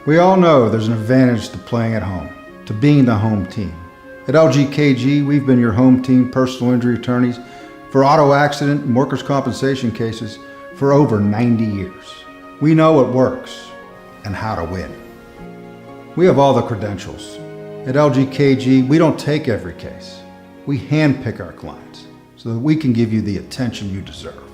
We all know there's an advantage to playing at home, to being the home team. At LGKG, we've been your home team personal injury attorneys for auto accident and workers' compensation cases for over 90 years. We know what works and how to win. We have all the credentials. At LGKG, we don't take every case. We handpick our clients so that we can give you the attention you deserve.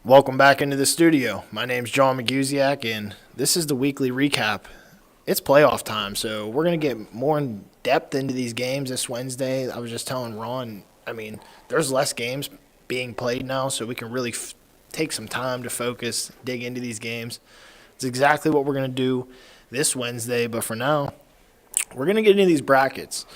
Welcome back into the studio. My name's Jon Magusiak, and this is the weekly recap. It's playoff time, so we're going to get more in depth into these games this Wednesday. I was just telling Ron, there's less games being played now, so we can really take some time to focus, dig into these games. It's exactly what we're going to do this Wednesday, but for now, we're going to get into these brackets.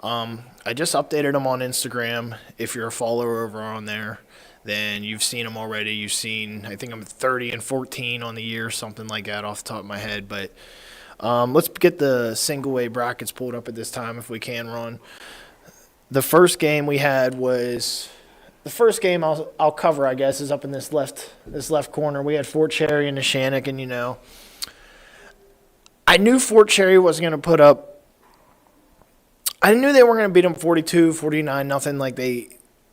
I just updated them on Instagram. If you're a follower over on there, then you've seen them already. You've seen, I think I'm 30-14 on the year, something like that off the top of my head. But let's get the single-way brackets pulled up at this time if we can, Ron. The first game we had was – the first game I'll cover, I guess, is up in this left corner. We had Fort Cherry and Neshannock, and, I knew Fort Cherry wasn't going to put up – I knew they weren't going to beat them 42-49, nothing like they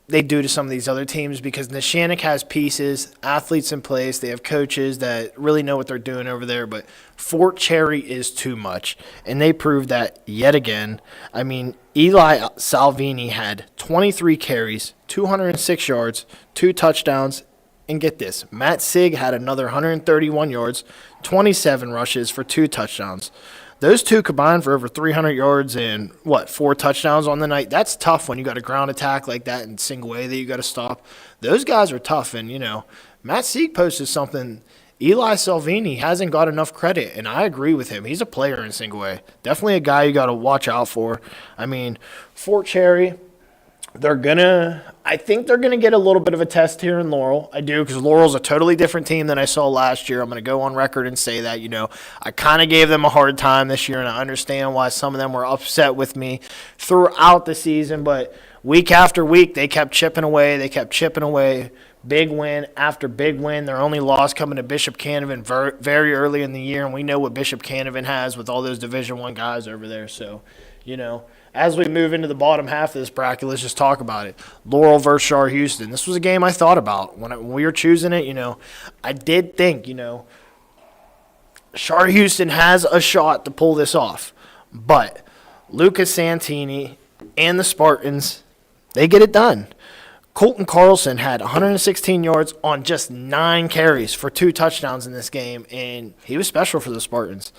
do to some of these other teams, because Neshannock has pieces, athletes in place. They have coaches that really know what they're doing over there. But Fort Cherry is too much, and they proved that yet again. Eli Salvini had 23 carries, 206 yards, 2 touchdowns, and get this, Matt Sig had another 131 yards, 27 rushes for 2 touchdowns. Those two combined for over 300 yards and, 4 touchdowns on the night. That's tough when you got a ground attack like that in single way that you got to stop. Those guys are tough, and, Matt Sieg posted something. Eli Salvini hasn't got enough credit, and I agree with him. He's a player in single way. Definitely a guy you got to watch out for. Fort Cherry, I think they're going to get a little bit of a test here in Laurel. I do, because Laurel's a totally different team than I saw last year. I'm going to go on record and say that, I kind of gave them a hard time this year, and I understand why some of them were upset with me throughout the season. But week after week, they kept chipping away. Big win after big win. Their only loss coming to Bishop Canevin very early in the year, and we know what Bishop Canevin has with all those Division I guys over there. So, as we move into the bottom half of this bracket, let's just talk about it. Laurel versus Shar Houston. This was a game I thought about when we were choosing it. I did think, Shar Houston has a shot to pull this off. But Lucas Santini and the Spartans, they get it done. Colton Carlson had 116 yards on just 9 carries for 2 touchdowns in this game, and he was special for the Spartans.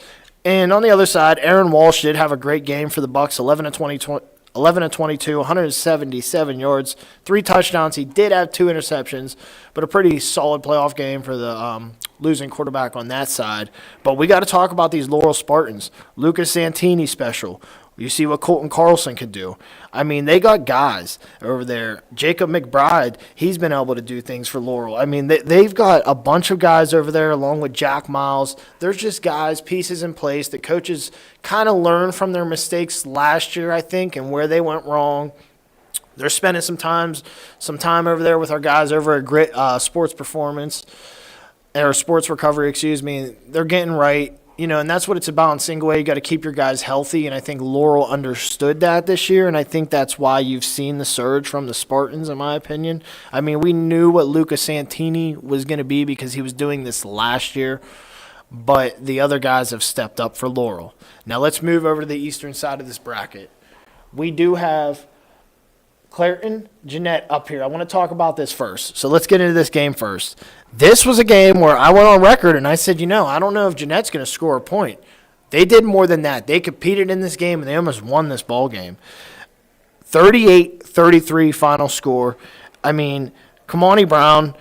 And on the other side, Aaron Walsh did have a great game for the Bucks, 11 of 22, 177 yards, 3 touchdowns. He did have 2 interceptions, but a pretty solid playoff game for the losing quarterback on that side. But we got to talk about these Laurel Spartans. Lucas Santini special. You see what Colton Carlson could do. They got guys over there. Jacob McBride, he's been able to do things for Laurel. They've got a bunch of guys over there along with Jack Miles. There's just guys, pieces in place that coaches kind of learn from their mistakes last year, I think, and where they went wrong. They're spending some time over there with our guys over at Grit Sports Performance, or Sports Recovery, They're getting right. And that's what it's about in single A. You got to keep your guys healthy, and I think Laurel understood that this year, and I think that's why you've seen the surge from the Spartans, in my opinion. We knew what Lucas Santini was going to be because he was doing this last year, but the other guys have stepped up for Laurel. Now let's move over to the eastern side of this bracket. We do have Clairton, Jeanette up here. I want to talk about this first. So let's get into this game first. This was a game where I went on record and I said, I don't know if Jeanette's going to score a point. They did more than that. They competed in this game and they almost won this ball game. 38-33 final score. Kamani Brown,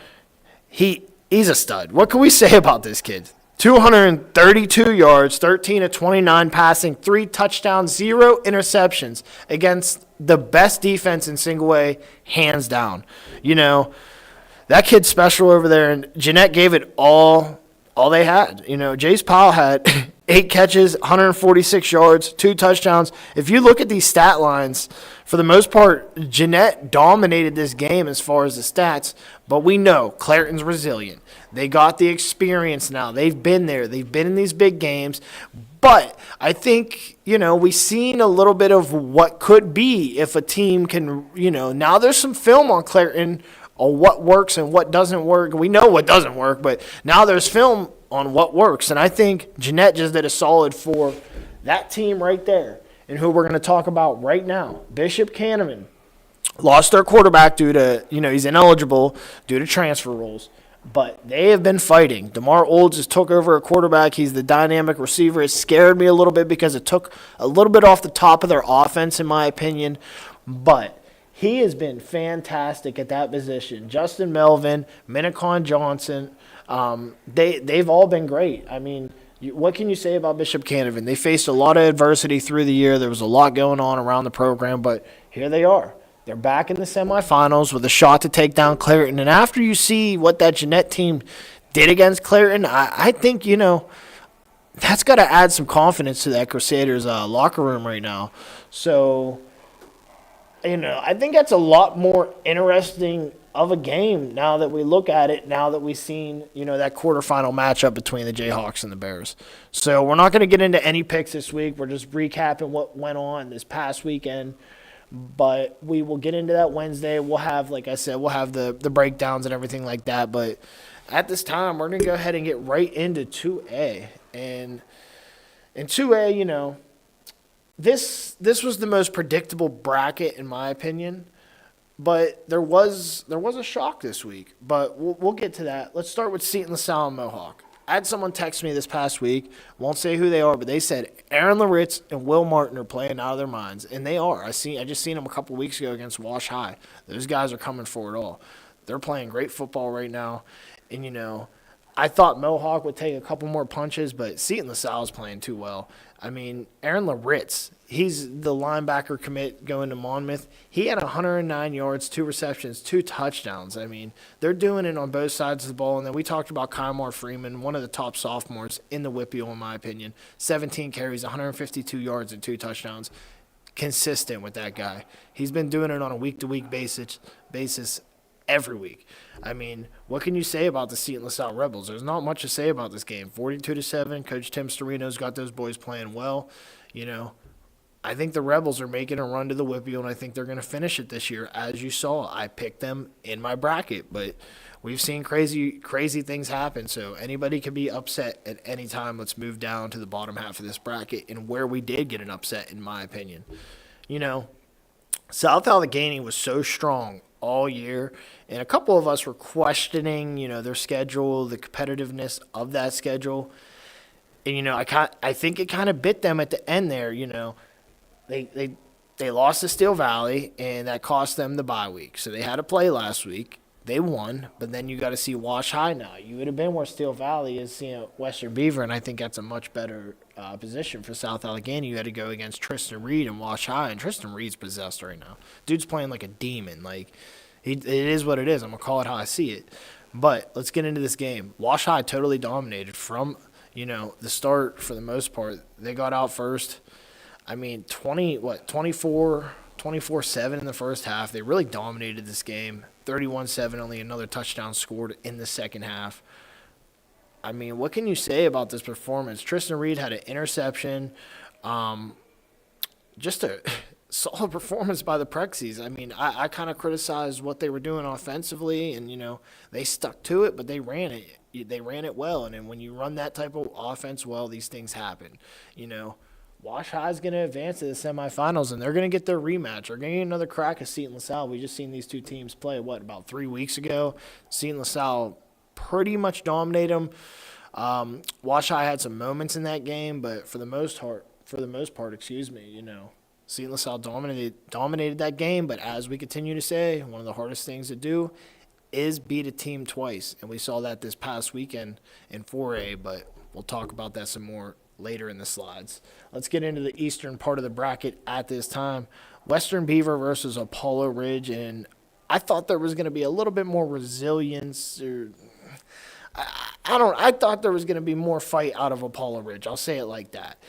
he's a stud. What can we say about this kid? 232 yards, 13 of 29 passing, 3 touchdowns, 0 interceptions against the best defense in single A, hands down. That kid's special over there, and Jeanette gave it all they had. Jace Powell had 8 catches, 146 yards, 2 touchdowns. If you look at these stat lines, for the most part, Jeanette dominated this game as far as the stats, but we know Clairton's resilient. They got the experience now. They've been there. They've been in these big games. But I think, we've seen a little bit of what could be if a team can, now there's some film on Clairton on what works and what doesn't work. We know what doesn't work, but now there's film on what works. And I think Jeanette just did a solid for that team right there, and who we're going to talk about right now. Bishop Canevin lost their quarterback due to, he's ineligible due to transfer rules. But they have been fighting. DeMar Olds just took over a quarterback. He's the dynamic receiver. It scared me a little bit because it took a little bit off the top of their offense, in my opinion. But he has been fantastic at that position. Justin Melvin, Minicon Johnson, they've all been great. I mean, what can you say about Bishop Canavan? They faced a lot of adversity through the year. There was a lot going on around the program, but here they are. They're back in the semifinals with a shot to take down Clairton. And after you see what that Jeanette team did against Clairton, I think, that's got to add some confidence to that Crusaders locker room right now. So, I think that's a lot more interesting of a game now that we look at it, now that we've seen, that quarterfinal matchup between the Jayhawks and the Bears. So we're not going to get into any picks this week. We're just recapping what went on this past weekend. But we will get into that Wednesday. We'll have, like I said, we'll have the breakdowns and everything like that. But at this time, we're going to go ahead and get right into 2A. And in 2A, this was the most predictable bracket, in my opinion. But there was a shock this week. But we'll get to that. Let's start with Seton LaSalle and Mohawk. I had someone text me this past week, won't say who they are, but they said Aaron Laritz and Will Martin are playing out of their minds, and they are. I just seen them a couple weeks ago against Wash High. Those guys are coming for it all. They're playing great football right now, and I thought Mohawk would take a couple more punches, but Seton LaSalle is playing too well. I mean, Aaron Laritz, he's the linebacker commit going to Monmouth. He had 109 yards, 2 receptions, 2 touchdowns. I mean, they're doing it on both sides of the ball. And then we talked about Kymar Freeman, one of the top sophomores in the WPIAL, in my opinion. 17 carries, 152 yards, and 2 touchdowns. Consistent with that guy. He's been doing it on a week-to-week basis every week. I mean, what can you say about the Seton LaSalle Rebels? There's not much to say about this game. 42-7. Coach Tim Storino's got those boys playing well. I think the Rebels are making a run to the WPIAL, and I think they're going to finish it this year. As you saw, I picked them in my bracket, but we've seen crazy things happen. So anybody can be upset at any time. Let's move down to the bottom half of this bracket, and where we did get an upset, in my opinion. South Allegheny was so strong all year, and a couple of us were questioning, their schedule, the competitiveness of that schedule. And I think it kind of bit them at the end there. They lost to Steel Valley, and that cost them the bye week. So they had to play last week. They won, but then you got to see Wash High now. You would have been where Steel Valley is, seeing Western Beaver, and I think that's a much better position for South Allegheny. You had to go against Tristan Reed and Wash High, and Tristan Reed's possessed right now. Dude's playing like a demon. It is what it is. I'm going to call it how I see it. But let's get into this game. Wash High totally dominated from, the start for the most part. They got out first. I mean, 24-7 in the first half. They really dominated this game. 31-7, only another touchdown scored in the second half. I mean, what can you say about this performance? Tristan Reed had an interception. Just a solid performance by the Prexies. I mean, I kind of criticized what they were doing offensively, and, they stuck to it, but they ran it. They ran it well, and then when you run that type of offense well, these things happen. Wash High is going to advance to the semifinals, and they're going to get their rematch. They're going to get another crack at Seton LaSalle. We just seen these two teams play, about 3 weeks ago. Seton LaSalle pretty much dominated them. Wash High had some moments in that game, but for the most part, Seton LaSalle dominated that game. But as we continue to say, one of the hardest things to do is beat a team twice, and we saw that this past weekend in 4A. But we'll talk about that some more later in the slides. Let's get into the eastern part of the bracket at this time. Western Beaver versus Apollo Ridge, and I thought there was going to be a little bit more resilience. I thought there was going to be more fight out of Apollo Ridge. I'll say it like that.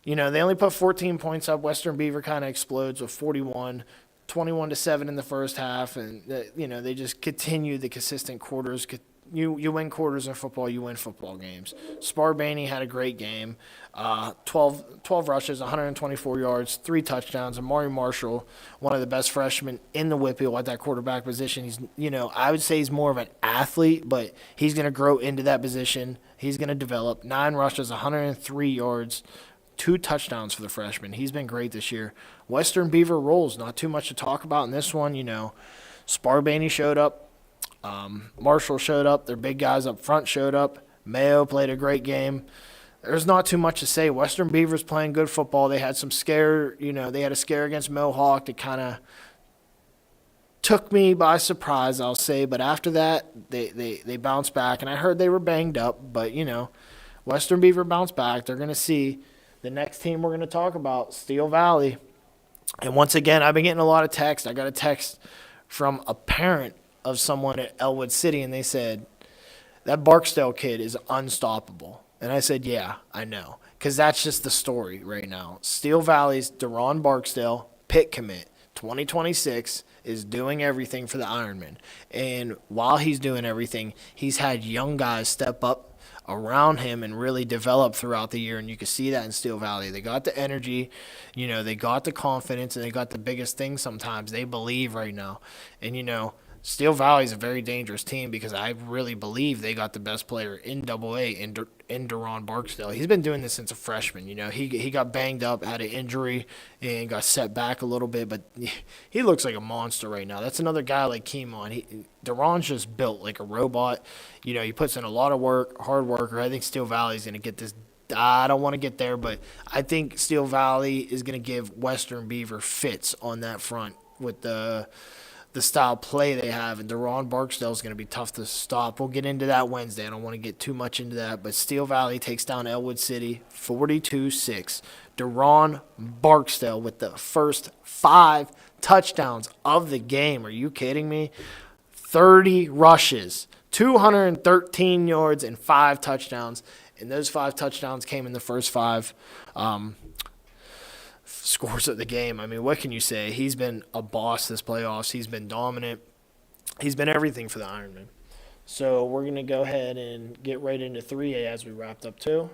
They only put 14 points up. Western Beaver kind of explodes with 41, 21-7 in the first half, and they just continue the consistent quarters. You win quarters in football, you win football games. Sparbaney had a great game. 12 rushes, 124 yards, 3 touchdowns. Amari Marshall, one of the best freshmen in the WPIAL at that quarterback position. He's, I would say he's more of an athlete, but he's going to grow into that position. He's going to develop. 9 rushes, 103 yards, 2 touchdowns for the freshman. He's been great this year. Western Beaver rolls, not too much to talk about in this one. Sparbaney showed up. Marshall showed up. Their big guys up front showed up. Mayo played a great game. There's not too much to say. Western Beavers playing good football. They had some scare, they had a scare against Mohawk that kind of took me by surprise, I'll say. But after that, they bounced back. And I heard they were banged up. But, Western Beaver bounced back. They're going to see the next team we're going to talk about, Steel Valley. And once again, I've been getting a lot of texts. I got a text from a parent of someone at Elwood City, and they said, that Barksdale kid is unstoppable. And I said, yeah, I know. Because that's just the story right now. Steel Valley's Deron Barksdale, pit commit, 2026, is doing everything for the Ironman. And while he's doing everything, he's had young guys step up around him and really develop throughout the year, and you can see that in Steel Valley. They got the energy, they got the confidence, and they got the biggest thing sometimes. They believe right now. And, Steel Valley is a very dangerous team because I really believe they got the best player in AA in Deron Barksdale. He's been doing this since a freshman. He got banged up, had an injury, and got set back a little bit, but he looks like a monster right now. That's another guy like Keemon. Deron's just built like a robot. He puts in a lot of work, hard worker. I think Steel Valley's going to get this. I don't want to get there, but I think Steel Valley is going to give Western Beaver fits on that front with the style play they have, and Deron Barksdale is going to be tough to stop. We'll get into that Wednesday. I don't want to get too much into that, but Steel Valley takes down Elwood City 42-6. Deron Barksdale with the first 5 touchdowns of the game. Are you kidding me? 30 rushes, 213 yards, and 5 touchdowns. And those 5 touchdowns came in the first 5 scores of the game. I mean, what can you say? He's been a boss this playoffs. He's been dominant. He's been everything for the Ironman. So we're going to go ahead and get right into 3A as we wrapped up 2.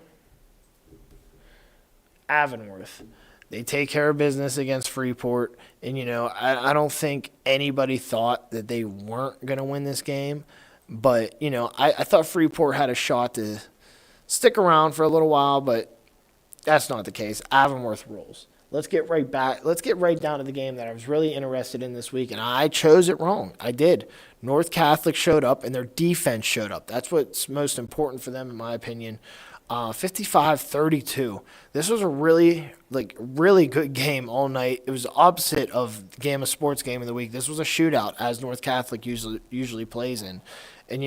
Avonworth. They take care of business against Freeport. And, I don't think anybody thought that they weren't going to win this game. But, I thought Freeport had a shot to stick around for a little while, but that's not the case. Avonworth rolls. Let's get right back. Let's get right down to the game that I was really interested in this week, and I chose it wrong. I did. North Catholic showed up, and their defense showed up. That's what's most important for them, in my opinion. 55-32. This was a really good game all night. It was the opposite of the Gamma Sports Game of the Week. This was a shootout, as North Catholic usually plays in. And,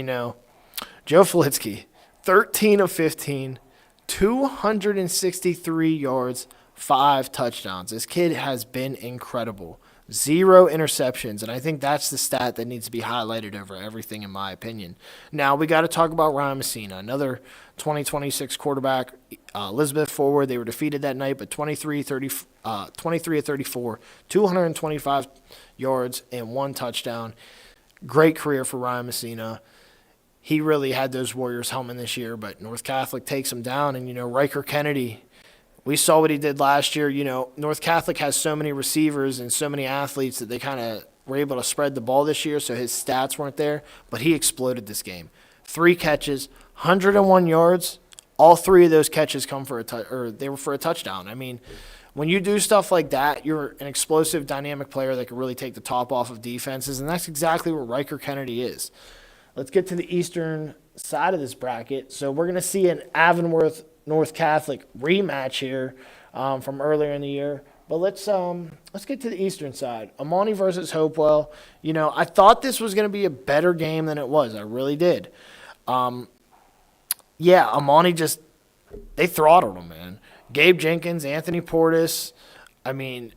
Joe Flitsky, 13 of 15, 263 yards, 5 touchdowns. This kid has been incredible. 0 interceptions, and I think that's the stat that needs to be highlighted over everything, in my opinion. Now, we got to talk about Ryan Messina, another 2026 quarterback. Elizabeth forward, they were defeated that night, but 23 of 34, 225 yards, and 1 touchdown. Great career for Ryan Messina. He really had those Warriors humming this year, but North Catholic takes him down, and, Riker Kennedy, we saw what he did last year. North Catholic has so many receivers and so many athletes that they kind of were able to spread the ball this year, so his stats weren't there, but he exploded this game. 3 catches, 101 yards. All 3 of those catches come for they were for a touchdown. I mean, when you do stuff like that, you're an explosive, dynamic player that can really take the top off of defenses, and that's exactly what Riker Kennedy is. Let's get to the eastern side of this bracket. So we're going to see an Avonworth North Catholic rematch here from earlier in the year. But let's get to the eastern side. Amani versus Hopewell. I thought this was going to be a better game than it was. I really did. Amani they throttled them, man. Gabe Jenkins, Anthony Portis. I mean,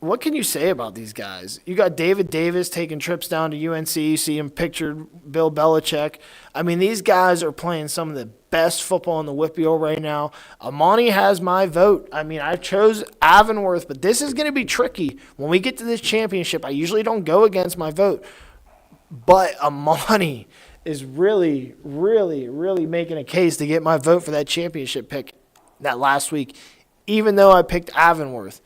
what can you say about these guys? You got David Davis taking trips down to UNC. You see him pictured Bill Belichick. I mean, these guys are playing some of the best football in the WPIAL right now. Amani has my vote. I mean, I chose Avonworth, but this is going to be tricky. When we get to this championship, I usually don't go against my vote. But Amani is really, really, really making a case to get my vote for that championship pick that last week, even though I picked Avonworth.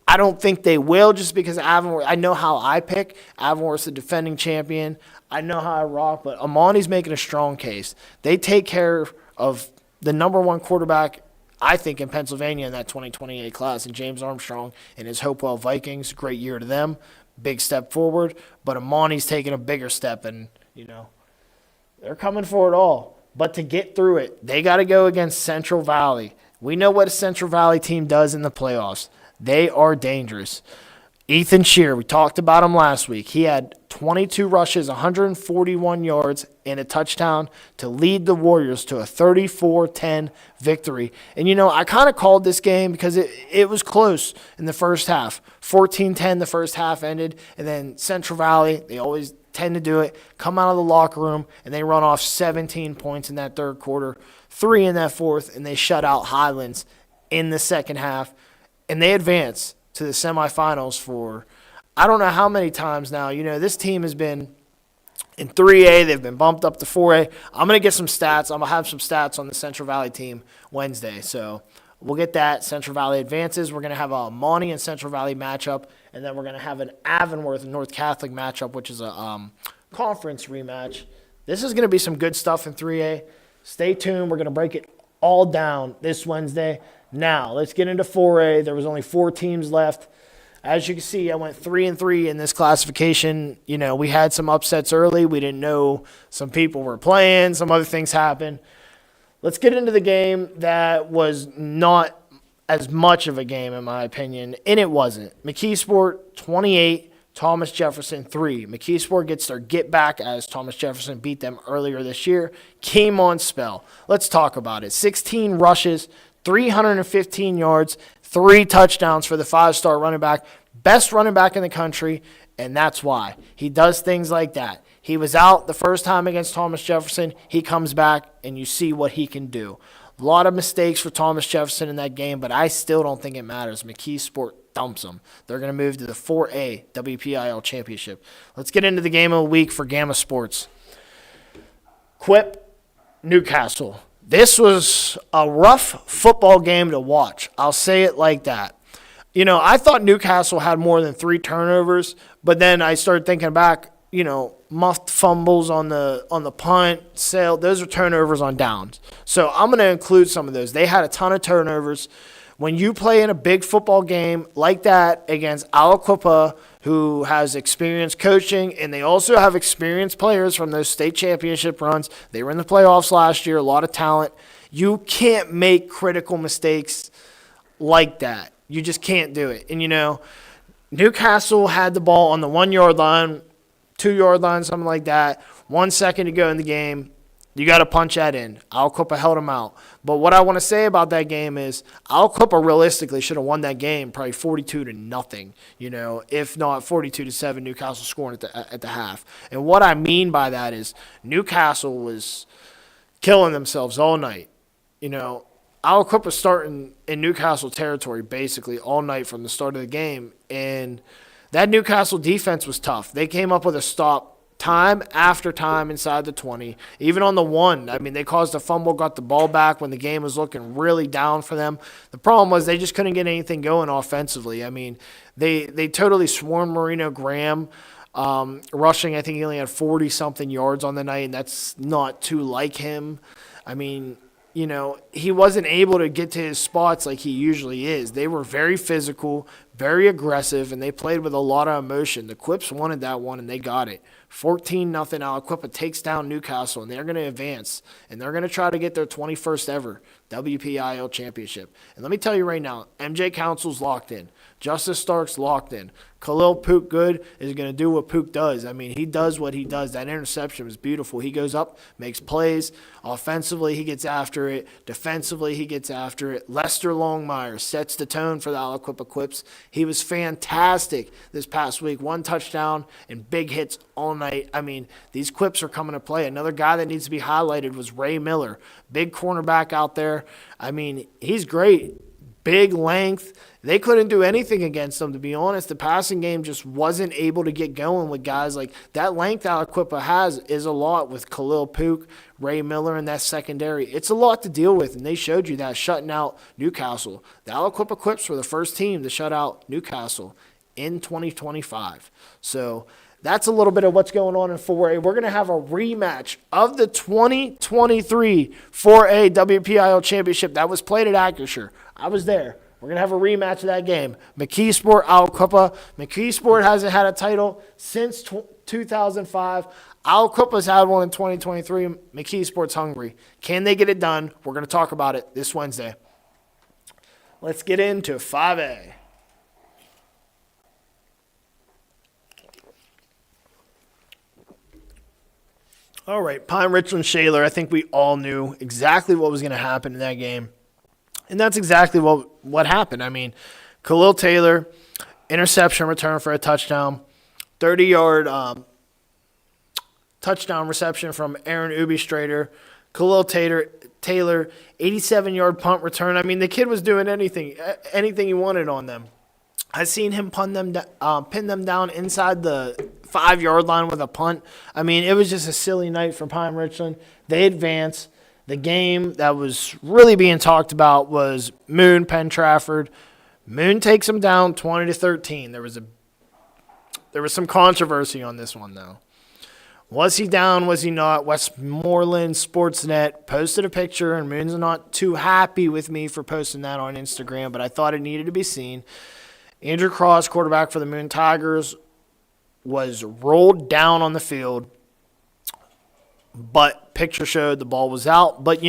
I don't think they will, just because Avonworth, I know how I pick. Avonworth's the defending champion. I know how I rock, but Amani's making a strong case. They take care of the number 1 quarterback, I think, in Pennsylvania in that 2028 class, and James Armstrong and his Hopewell Vikings. Great year to them. big step forward, but Amani's taking a bigger step, and, they're coming for it all. But to get through it, they got to go against Central Valley. We know what a Central Valley team does in the playoffs. They are dangerous. Ethan Shear, we talked about him last week. He had 22 rushes, 141 yards, and a touchdown to lead the Warriors to a 34-10 victory. And, I kind of called this game because it was close in the first half. 14-10 the first half ended, and then Central Valley, they always tend to do it, come out of the locker room, and they run off 17 points in that third quarter, 3 in that fourth, and they shut out Highlands in the second half, and they advance to the semifinals for I don't know how many times now. This team has been in 3A. They've been bumped up to 4A. I'm going to get some stats. I'm going to have some stats on the Central Valley team Wednesday. So we'll get that. Central Valley advances. We're going to have a Monty and Central Valley matchup, and then we're going to have an Avonworth and North Catholic matchup, which is a conference rematch. This is going to be some good stuff in 3A. Stay tuned. We're going to break it all down this Wednesday. Now, let's get into 4A. There was only 4 teams left. As you can see, I went 3-3 in this classification. We had some upsets early. We didn't know some people were playing. Some other things happened. Let's get into the game that was not as much of a game, in my opinion, and it wasn't. McKeesport, 28, Thomas Jefferson, 3. McKeesport gets their get back as Thomas Jefferson beat them earlier this year. Came on spell. Let's talk about it. 16 rushes, 315 yards, 3 touchdowns for the 5-star running back. Best running back in the country, and that's why. He does things like that. He was out the first time against Thomas Jefferson. He comes back, and you see what he can do. A lot of mistakes for Thomas Jefferson in that game, but I still don't think it matters. McKeesport dumps them. They're going to move to the 4A WPIAL Championship. Let's get into the game of the week for Gamma Sports. Quip, Newcastle. This was a rough football game to watch. I'll say it like that. I thought Newcastle had more than 3 turnovers, but then I started thinking back, muffed fumbles on the punt, sail. Those are turnovers on downs. So I'm going to include some of those. They had a ton of turnovers. When you play in a big football game like that against Aliquippa, who has experience coaching, and they also have experienced players from those state championship runs. They were in the playoffs last year, a lot of talent. You can't make critical mistakes like that. You just can't do it. And, Newcastle had the ball on the 1-yard line, 2-yard line, something like that. 1 second to go in the game. You got to punch that in. Aliquippa held them out. But what I want to say about that game is Aliquippa realistically should have won that game probably 42-0, if not 42-7, Newcastle scoring at the half. And what I mean by that is Newcastle was killing themselves all night. Aliquippa was starting in Newcastle territory basically all night from the start of the game. And that Newcastle defense was tough. They came up with a stop time after time inside the 20. Even on the 1, they caused a fumble, got the ball back when the game was looking really down for them. The problem was they just couldn't get anything going offensively. They totally swarmed Marino Graham. Rushing, I think he only had 40-something yards on the night, and that's not too like him. He wasn't able to get to his spots like he usually is. They were very physical, very aggressive, and they played with a lot of emotion. The Quips wanted that one, and they got it. 14-0, Aliquippa takes down Newcastle, and they're going to advance, and they're going to try to get their 21st ever WPIAL championship. And let me tell you right now, MJ Council's locked in. Justice Stark's locked in. Khalil Pook Good is going to do what Pook does. He does what he does. That interception was beautiful. He goes up, makes plays. Offensively, he gets after it. Defensively, he gets after it. Lester Longmire sets the tone for the Aliquippa Quips. He was fantastic this past week. 1 touchdown and big hits all night. These Quips are coming to play. Another guy that needs to be highlighted was Ray Miller. Big cornerback out there. He's great. Big length. They couldn't do anything against them, to be honest. The passing game just wasn't able to get going with guys like that. Length Aliquippa has is a lot with Khalil Pook, Ray Miller, and that secondary. It's a lot to deal with, and they showed you that shutting out Newcastle. The Aliquippa Quips were the first team to shut out Newcastle in 2025. So that's a little bit of what's going on in 4A. We're going to have a rematch of the 2023 4A WPIAL Championship that was played at Acrisure. I was there. We're going to have a rematch of that game. McKeesport, Aliquippa. McKeesport hasn't had a title since 2005. Aliquippa's had one in 2023. McKeesport's hungry. Can they get it done? We're going to talk about it this Wednesday. Let's get into 5A. All right, Pine Richland Shaler. I think we all knew exactly what was going to happen in that game. And that's exactly what happened. I mean, Khalil Taylor, interception return for a touchdown, 30-yard touchdown reception from Aaron Ubi-Strader. Khalil Taylor, 87-yard punt return. I mean, the kid was doing anything he wanted on them. I seen him pin them down inside the 5-yard line with a punt. I mean, it was just a silly night for Pine Richland. They advance. The game that was really being talked about was Moon Penn Trafford. Moon takes them down 20-13. There was some controversy on this one though. Was he down? Was he not? Westmoreland Sportsnet posted a picture, and Moon's not too happy with me for posting that on Instagram, but I thought it needed to be seen. Andrew Cross, quarterback for the Moon Tigers, was rolled down on the field, but picture showed the ball was out. But,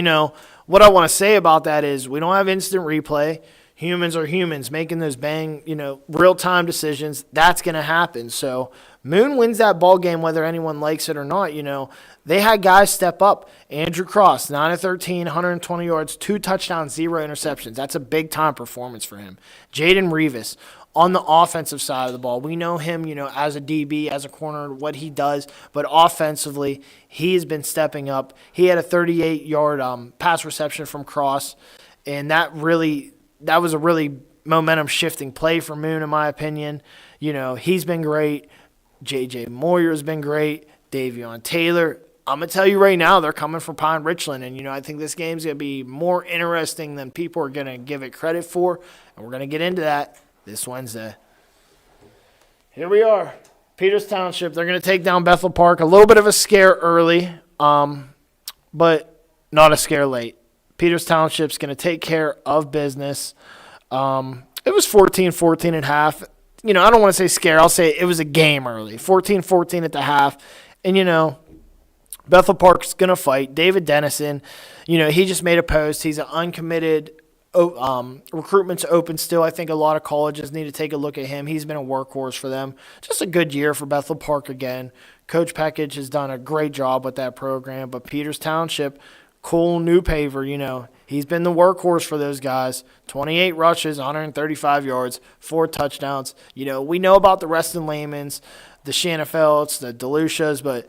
what I want to say about that is we don't have instant replay. Humans are humans making those real-time decisions. That's going to happen. So Moon wins that ball game whether anyone likes it or not. They had guys step up. Andrew Cross, 9-13, 120 yards, 2 touchdowns, 0 interceptions. That's a big-time performance for him. Jaden Revis, on the offensive side of the ball, we know him, as a DB, as a corner, what he does. But offensively, he has been stepping up. He had a 38-yard pass reception from Cross, and that was a really momentum-shifting play for Moon, in my opinion. He's been great. J.J. Moyer's been great. Davion Taylor. I'm going to tell you right now, they're coming for Pine Richland, and, I think this game's going to be more interesting than people are going to give it credit for, and we're going to get into that this Wednesday. Here we are. Peters Township. They're going to take down Bethel Park. A little bit of a scare early, but not a scare late. Peters Township's going to take care of business. It was 14-14 at half. I don't want to say scare. I'll say it was a game early. 14-14 at the half. And, Bethel Park's going to fight. David Dennison, he just made a post. He's an uncommitted. Recruitment's open still. I think a lot of colleges need to take a look at him. He's been a workhorse for them. Just a good year for Bethel Park again. Coach Peckage has done a great job with that program. But Peters Township, Cole Newpaver, he's been the workhorse for those guys. 28 rushes, 135 yards, 4 touchdowns. We know about the Reston Laymans, the Shanafelts, the Delucias, but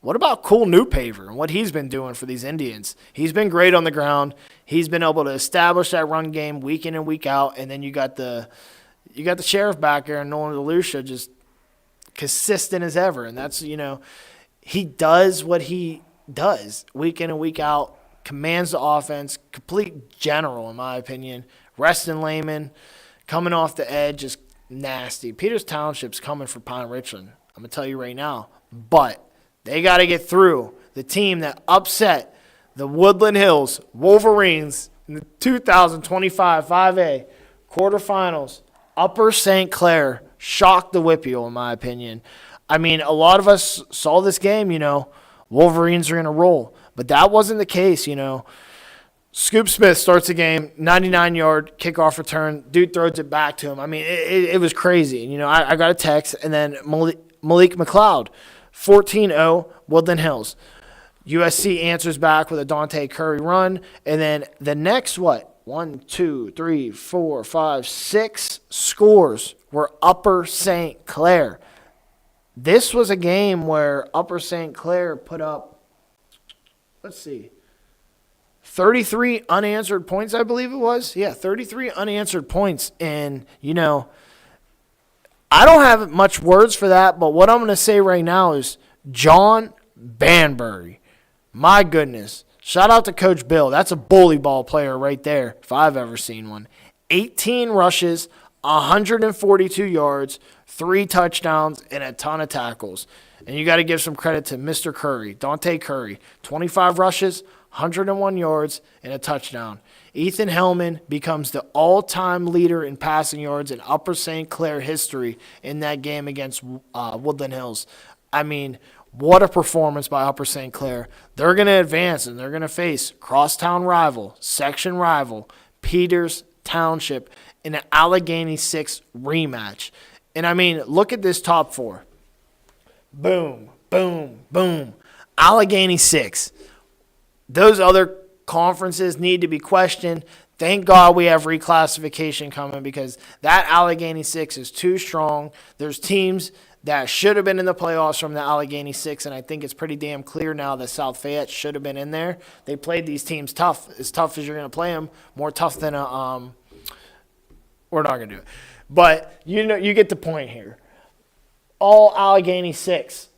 what about Cole Newpaver and what he's been doing for these Indians? He's been great on the ground. He's been able to establish that run game week in and week out, and then you got the sheriff back there, and Nolan DeLucia, just consistent as ever. And that's he does what he does week in and week out, commands the offense, complete general in my opinion. Reston Layman coming off the edge, just nasty. Peters Township's coming for Pine Richland. I'm gonna tell you right now, but they got to get through the team that upset the Woodland Hills Wolverines in the 2025 5A quarterfinals. Upper St. Clair shocked the WPIAL, in my opinion. I mean, a lot of us saw this game, Wolverines are going to roll. But that wasn't the case, Scoop Smith starts the game, 99-yard kickoff return. Dude throws it back to him. I mean, it was crazy. I got a text, and then Malik McLeod, 14-0, Woodland Hills. USC answers back with a Dante Curry run. And then the next, 1, 2, 3, 4, 5, 6 scores were Upper St. Clair. This was a game where Upper St. Clair put up, 33 unanswered points, I believe it was. Yeah, 33 unanswered points. And, I don't have much words for that, but what I'm going to say right now is John Banbury. My goodness. Shout out to Coach Bill. That's a bully ball player right there, if I've ever seen one. 18 rushes, 142 yards, 3 touchdowns, and a ton of tackles. And you got to give some credit to Mr. Curry, Dante Curry. 25 rushes, 101 yards, and a touchdown. Ethan Hellman becomes the all-time leader in passing yards in Upper St. Clair history in that game against Woodland Hills. I mean, what a performance by Upper St. Clair. They're going to advance, and they're going to face crosstown rival, section rival, Peters Township in an Allegheny 6 rematch. And, I mean, look at this top four. Boom, boom, boom. Allegheny 6. Those other conferences need to be questioned. Thank God we have reclassification coming because that Allegheny 6 is too strong. There's teams that should have been in the playoffs from the Allegheny 6, and I think it's pretty damn clear now that South Fayette should have been in there. They played these teams tough as you're going to play them, more tough than a we're not going to do it. But, you get the point here. All Allegheny 6.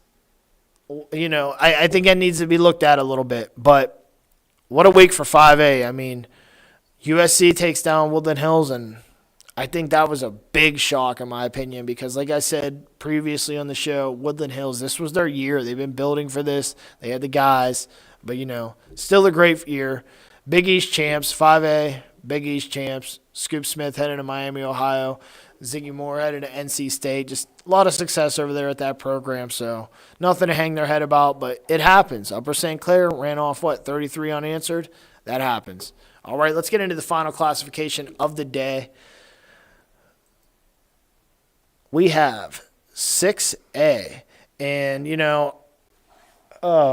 I think that needs to be looked at a little bit. But what a week for 5A. I mean, USC takes down Woodland Hills, and I think that was a big shock in my opinion because, like I said previously on the show, Woodland Hills, this was their year. They've been building for this. They had the guys. But, still a great year. Big East champs, 5A, Big East champs. Scoop Smith headed to Miami, Ohio. Ziggy Moore headed to NC State. Just a lot of success over there at that program. So nothing to hang their head about, but it happens. Upper St. Clair ran off, 33 unanswered? That happens. All right, let's get into the final classification of the day. We have 6A. And,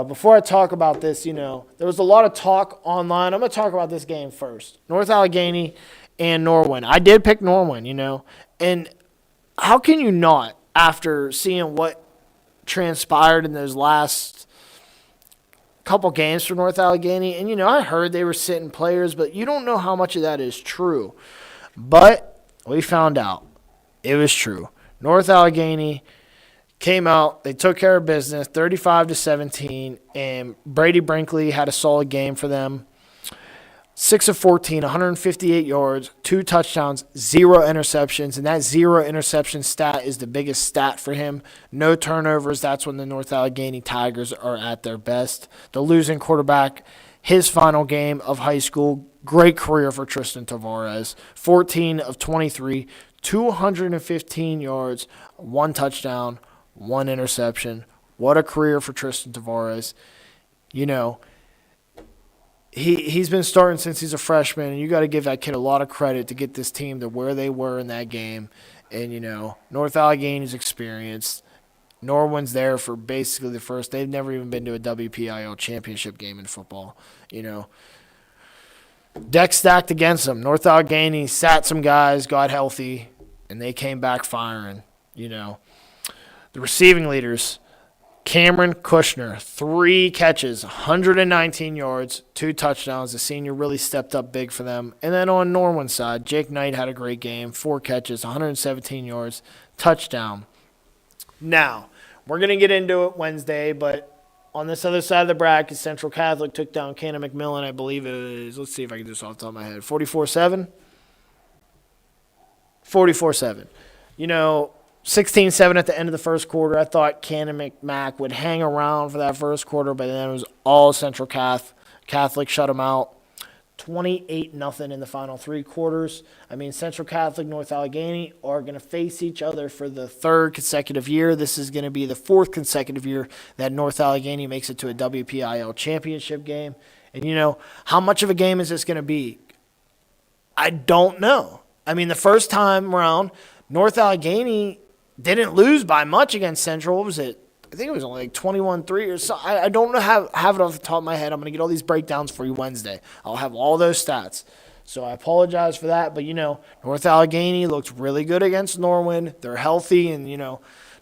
before I talk about this, there was a lot of talk online. I'm going to talk about this game first. North Allegheny and Norwin. I did pick Norwin, And how can you not, after seeing what transpired in those last couple games for North Allegheny? And, I heard they were sitting players, but you don't know how much of that is true. But we found out it was true. North Allegheny came out, they took care of business, 35-17, and Brady Brinkley had a solid game for them. 6 of 14, 158 yards, 2 touchdowns, 0 interceptions, and that 0 interception stat is the biggest stat for him. No turnovers, that's when the North Allegheny Tigers are at their best. The losing quarterback, his final game of high school, great career for Tristan Tavares. 14 of 23, 215 yards, 1 touchdown, 1 interception. What a career for Tristan Tavares. He's been starting since he's a freshman, and you got to give that kid a lot of credit to get this team to where they were in that game. And, North Allegheny's experienced. Norwin's there for basically the first. They've never even been to a WPIAL championship game in football. Deck stacked against them. North Allegheny sat some guys, got healthy, and they came back firing. The receiving leaders, Cameron Kushner, 3 catches, 119 yards, 2 touchdowns. The senior really stepped up big for them. And then on Norwin's side, Jake Knight had a great game, 4 catches, 117 yards, touchdown. Now, we're going to get into it Wednesday, but on this other side of the bracket, Central Catholic took down Cannon McMillan, I believe it was, let's see if I can do this off the top of my head, 44-7? 44-7. 16-7 at the end of the first quarter. I thought Cannon McMack would hang around for that first quarter, but then it was all Central Catholic shut them out. 28-0 in the final 3 quarters. I mean, Central Catholic, North Allegheny are going to face each other for the 3rd consecutive year. This is going to be the 4th consecutive year that North Allegheny makes it to a WPIAL championship game. And, how much of a game is this going to be? I don't know. I mean, the first time around, North Allegheny didn't lose by much against Central. What was it? I think it was only 21-3 or so. I don't know have it off the top of my head. I'm going to get all these breakdowns for you Wednesday. I'll have all those stats. So I apologize for that. But, North Allegheny looked really good against Norwin. They're healthy. And,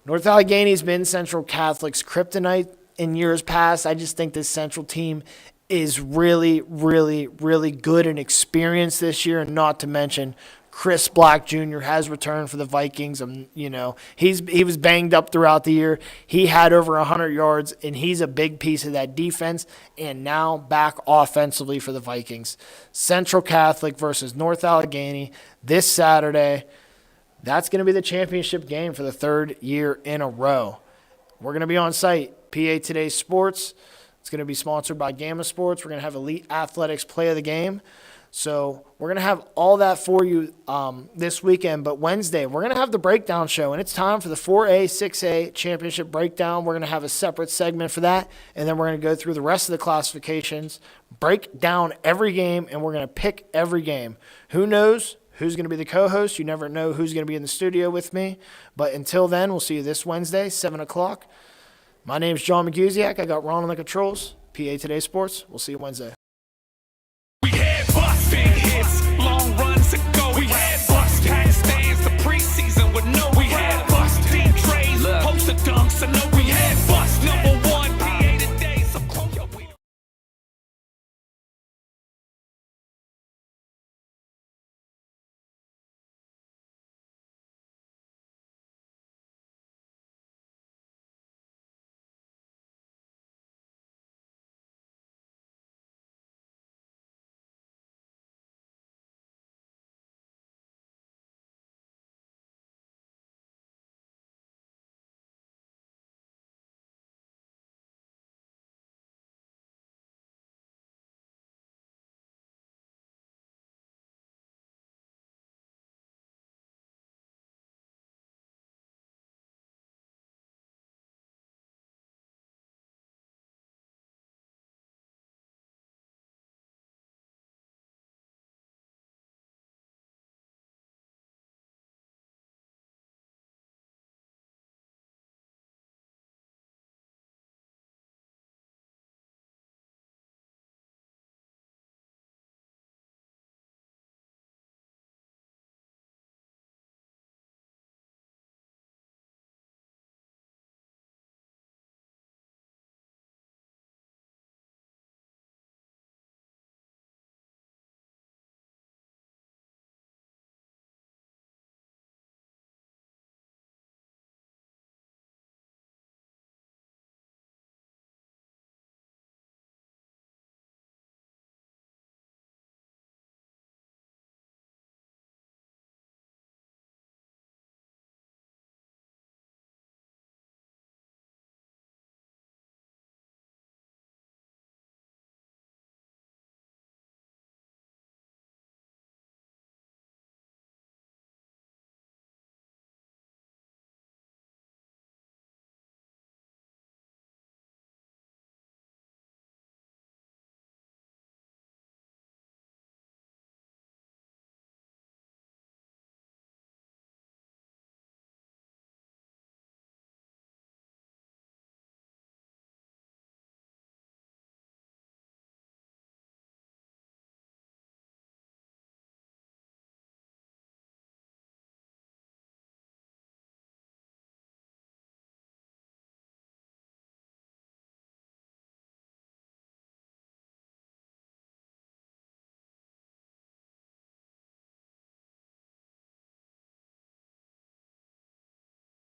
North Allegheny's been Central Catholic's kryptonite in years past. I just think this Central team is really, really, really good and experienced this year. And not to mention Chris Black Jr. has returned for the Vikings. He was banged up throughout the year. He had over 100 yards, and he's a big piece of that defense. And now back offensively for the Vikings. Central Catholic versus North Allegheny this Saturday. That's going to be the championship game for the 3rd year in a row. We're going to be on site, PA Today Sports. It's going to be sponsored by Gamma Sports. We're going to have Elite Athletics Play of the Game. So we're going to have all that for you this weekend. But Wednesday, we're going to have the breakdown show, and it's time for the 4A, 6A championship breakdown. We're going to have a separate segment for that, and then we're going to go through the rest of the classifications, break down every game, and we're going to pick every game. Who knows who's going to be the co-host? You never know who's going to be in the studio with me. But until then, we'll see you this Wednesday, 7 o'clock. My name's Jon Magusiak. I got Ron on the controls. PA Today Sports. We'll see you Wednesday.